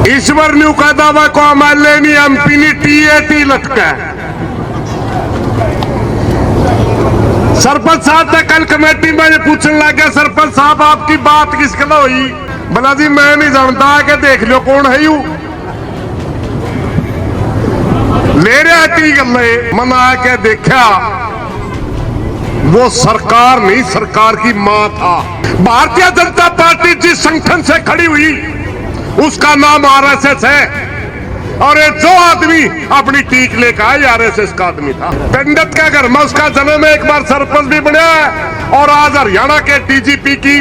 ईश्वर ने का दावा को एमएलए नहीं एमपी नहीं टीएटी लटका सरपंच साहब तक कल कमेटी में पूछने लग गया, सरपंच साहब आपकी बात किस कल हुई? बोला जी मैं नहीं जानता कि देख लो कौन है यू ले रहा टी गले मना के देखा वो सरकार नहीं सरकार की मां था। भारतीय जनता पार्टी जिस संगठन से खड़ी हुई उसका नाम आरएसएस है और ये जो आदमी अपनी टीक लेकर आया आरएसएस का आदमी था। पंडित का घर में उसका जन्म है, एक बार सरपंच भी बना और आज हरियाणा के डीजीपी की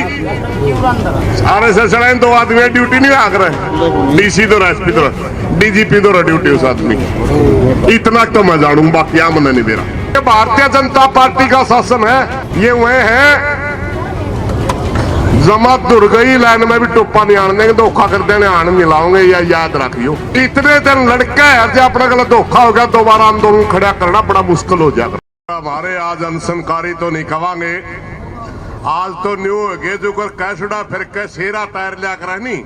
आरएसएस दो आदमी ड्यूटी नहीं आग रहे, डीसी दो एसपी दो डीजीपी दो ड्यूटी उस आदमी की। इतना तो मैं जानू, बाकी आ मन नहीं मेरा। भारतीय जनता पार्टी का शासन है, ये वह है जमा दुर गई लाइन में भी टोपा नहीं आने देंगे, धोखा कर देने आने मिलाओगे या याद रखियो। इतने दिन लड़का है जो अपना गलत धोखा हो गया दोबारा आंदोलन खड़ा करना बड़ा मुश्किल हो जाएगा। हमारे आज अनशनकारी तो नहीं कवांगे, आज तो न्यू है जो कर कैसुड़ा फिर के सेरा टायर लिया कर नहीं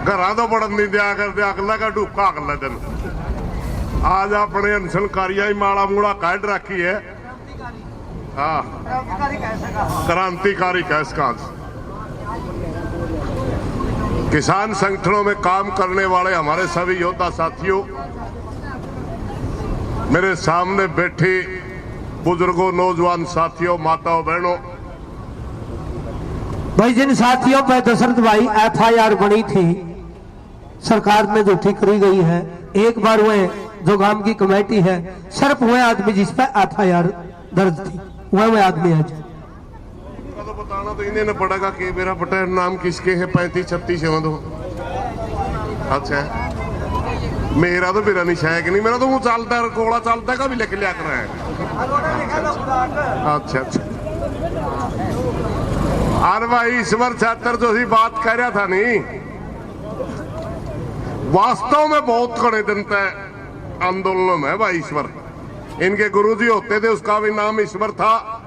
घर तो बड़न नहीं दिया कर दिया अगला का डूका अगला दिन। आज अपने अनशनकारियां ही माड़ा मूड़ा काट रखी है, क्रांतिकारी कैस का। किसान संगठनों में काम करने वाले हमारे सभी योद्धा साथियों, मेरे सामने बैठे बुजुर्गों, नौजवान साथियों, माताओं, बहनों, भाई जिन साथियों पर दशरथ भाई एफआईआर बनी थी सरकार में जो ठीक करी गई है, एक बार वह जो गांव की कमेटी है सिर्फ वह आदमी जिस पर एफआईआर दर्ज थी वह आदमी है। तो बताना तो इन्हें पड़ेगा कि मेरा बेटा नाम किसके है 35-36 है तो अच्छा है। मेरा तो मेरा नहीं है कि नहीं, मेरा तो मुंह चलता है कोड़ा चलता है कभी लेके लिया कर रहा है। अच्छा अच्छा अरे भाई ईश्वर छात्र जो ही बात कर रहा था नहीं, वास्तव में बहुत कड़े दिन तक आंदोलन में भाई ईश्वर। इनके गुरुजी होते थे, उसका भी नाम ईश्वर था।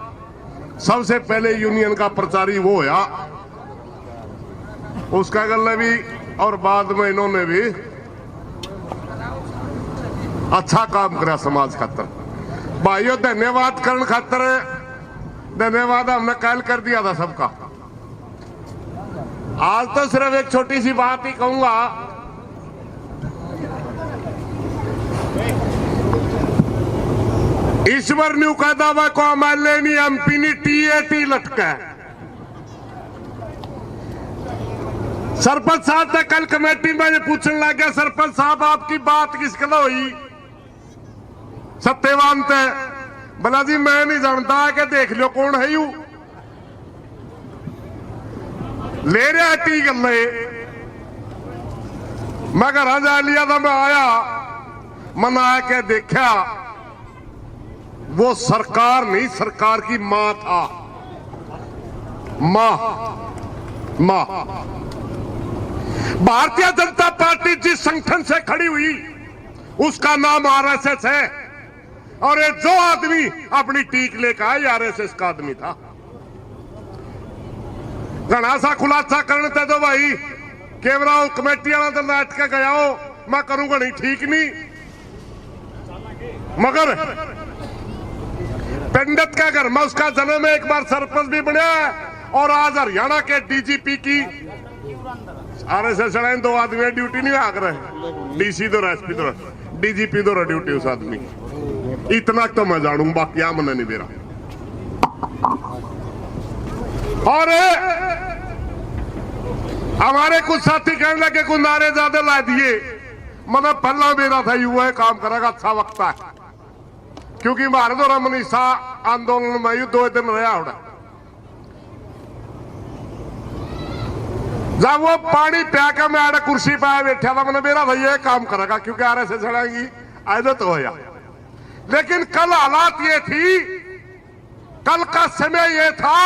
सबसे पहले यूनियन का प्रचारी वो होया, उसका गले भी और बाद में इन्होंने भी अच्छा काम करा समाज खातर। भाइयों धन्यवाद करण खातर धन्यवाद हमने कल कर दिया था सबका। आज तो सिर्फ एक छोटी सी बात ही कहूंगा, ईश्वर ने का दावा को एमएलए नहीं एमपी नहीं टीएटी लटका सरपंच साहब तक कल कमेटी में पूछने लग गया, सरपंच साहब आपकी बात किस कल हुई? सत्यवान थे। बोला जी मैं नहीं जानता कि देख लो कौन है यू ले रहा टी गले। मैं घर जा लिया था, मैं आया मना के देखा वो सरकार नहीं सरकार की मां था। मां मां भारतीय जनता पार्टी जिस संगठन से खड़ी हुई उसका नाम आरएसएस है और ये जो आदमी अपनी टीक लेकर आया आरएसएस का आदमी था। घना सा खुलासा करने थे तो भाई केवरा कमेटी वाला तो नाट के गया हो, मैं करूंगा नहीं ठीक नहीं, मगर पंडित का घर में उसका जन्म है, एक बार सरपंच भी बना और आज हरियाणा के डीजीपी की आरएसएस दो आदमी ड्यूटी नहीं आग रहे, डीसी दो एसपी दो डीजीपी दो ड्यूटी उस आदमी की। इतना तो मैं जानू, बाकी आ मन नहीं मेरा। और हमारे कुछ साथी कहने लगे कुछ नारे ज्यादा ला दिए, मतलब पहला मेरा था युवा काम करेगा अच्छा वक्त है, क्योंकि हमारे द्वारा मनीषा आंदोलन में यू 2 दिन रहा होगा। जब वो पानी प्या के मैं आड़े कुर्सी पे बैठा था, मैंने मेरा भैया ये काम करेगा क्योंकि आरएसएस चढ़ाएंगी आदत हो गया। लेकिन कल हालात ये थी, कल का समय ये था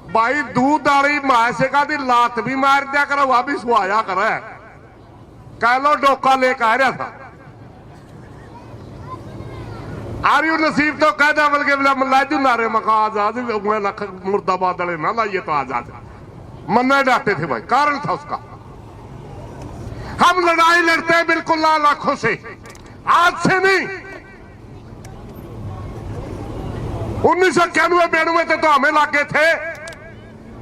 भाई दूध आड़ी मायसे का दी लात भी मार दिया करे, वह भी सुहाया करे, कह लो डोका लेकर आ रहा था। आर्यू नसीब तो कह दिया बल्कि लाजू नारे मका आजाद मुर्दाबाद ना लाइए तो आजाद मन डांटे थे भाई, कारण था उसका हम लड़ाई लड़ते हैं बिल्कुल लाल आंखों से, आज से नहीं। 1991-92 तक तो हमें लागे थे।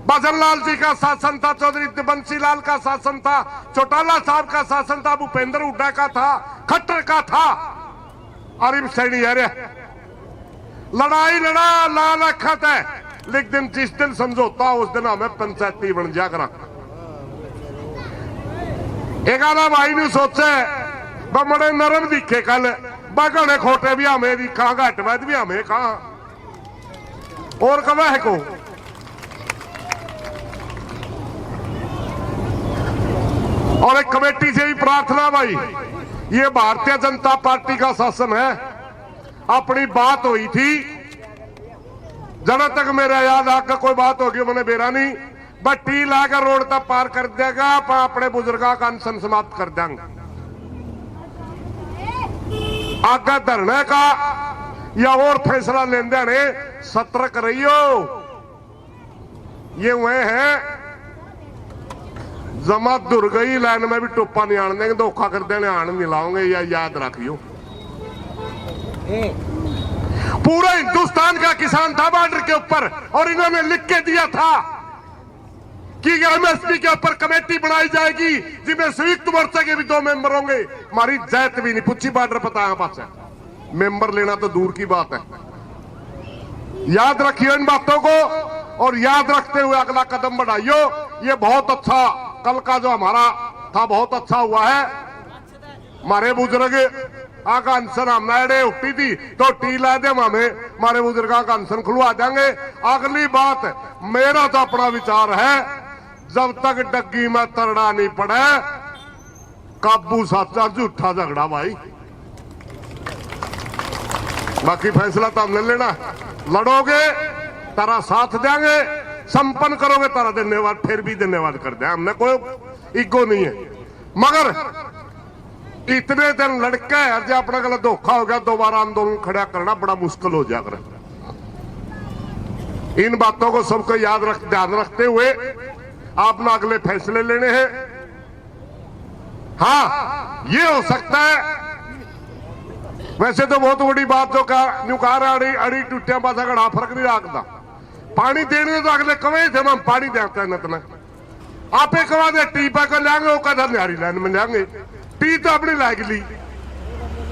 भजनलाल जी का शासन था, चौधरी बंसी लाल का शासन था, चौटाला साहब का शासन था, भूपेंद्र हुड्डा का था, खट्टर का था। अरिम सैनी है लड़ाई लड़ा लाल अखत है, लेकिन जिस दिन समझौता उस दिन हमें पंचायती बन जा करा। एक आधा भाई ने सोचे बड़े नरम दिखे कल, बगड़े खोटे भी हमें दिखा, घट वैद भी हमें कहा और कवा है को। और एक कमेटी से भी प्रार्थना भाई, ये भारतीय जनता पार्टी का शासन है। अपनी बात हुई थी, जहां तक मेरा याद आकर कोई बात होगी मैंने बेरा नहीं, बट्टी लाकर रोड तक पार कर देगा, अपने बुजुर्गों का अनशन समाप्त कर देंगे। आगे धरने का या और फैसला लेने ने सतर्क रहियो। ये हुए हैं जमा दुर गई लाइन में भी टोपा नहीं आने देंगे, धोखा कर देने आने नहीं लाओगे, या याद रखियो। पूरा हिंदुस्तान का किसान था बॉर्डर के ऊपर, और इन्होंने लिख के दिया था कि एमएसपी के ऊपर कमेटी बनाई जाएगी जिसमें संयुक्त मोर्चा के भी 2 मेंबर होंगे। हमारी जात भी नहीं पूछी, बॉर्डर पता है पास है, मेंबर लेना तो दूर की बात है। याद रखियो इन बातों को, और याद रखते हुए अगला कदम बढ़ाइयो। ये बहुत अच्छा, कल का जो हमारा था बहुत अच्छा हुआ है। हमारे बुजुर्ग आका अनशन हमने उठी थी तो टी ला दे, हमें हमारे बुजुर्गों का अनशन खुलवा देंगे। अगली बात, मेरा तो अपना विचार है, जब तक डग्गी में तरड़ा नहीं पड़े, काबू साचा झूठा झगड़ा भाई। बाकी फैसला तो हमने लेना, लड़ोगे तारा साथ देंगे, संपन्न करोगे तारा धन्यवाद, फिर भी धन्यवाद कर दे। हमने कोई ईगो नहीं है, मगर इतने दिन लड़के है जो अपना गलत धोखा हो गया, दोबारा आंदोलन खड़ा करना बड़ा मुश्किल हो जाएगा। इन बातों को सबको ध्यान रखते हुए आपने अगले फैसले लेने हैं। हाँ, ये हो सकता है, वैसे तो बहुत बड़ी बात जो कहा अड़ी टूटिया पासा घड़ा फर्क नहीं रखता। पानी देने तो अगले कवे थे, हम पानी देते न आपे कवा दे टी पा कर लेंगे, वो कदर न्यारी लाइन में लेंगे, टी तो अपनी लाग ली।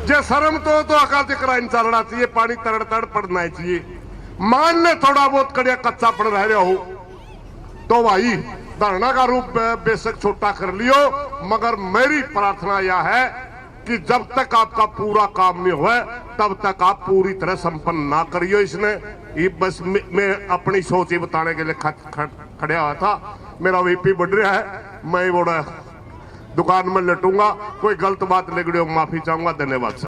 जे शर्म तो अकाल कराइन चलना चाहिए, पानी तड़ तड़ पड़ना चाहिए। मान ले थोड़ा बहुत कड़िया कच्चा पड़ रहे हो तो भाई धरना का रूप बेशक छोटा कर लियो, मगर मेरी प्रार्थना यह है कि जब तक आपका पूरा काम नहीं हुआ तब तक आप पूरी तरह संपन्न ना करियो। इसने ये बस मैं अपनी सोच ही बताने के लिए खड़ा हुआ था। मेरा वीपी बढ़ रहा है, मैं बड़ा दुकान में लटूंगा, कोई गलत बात निकली माफी चाहूंगा। धन्यवाद सर।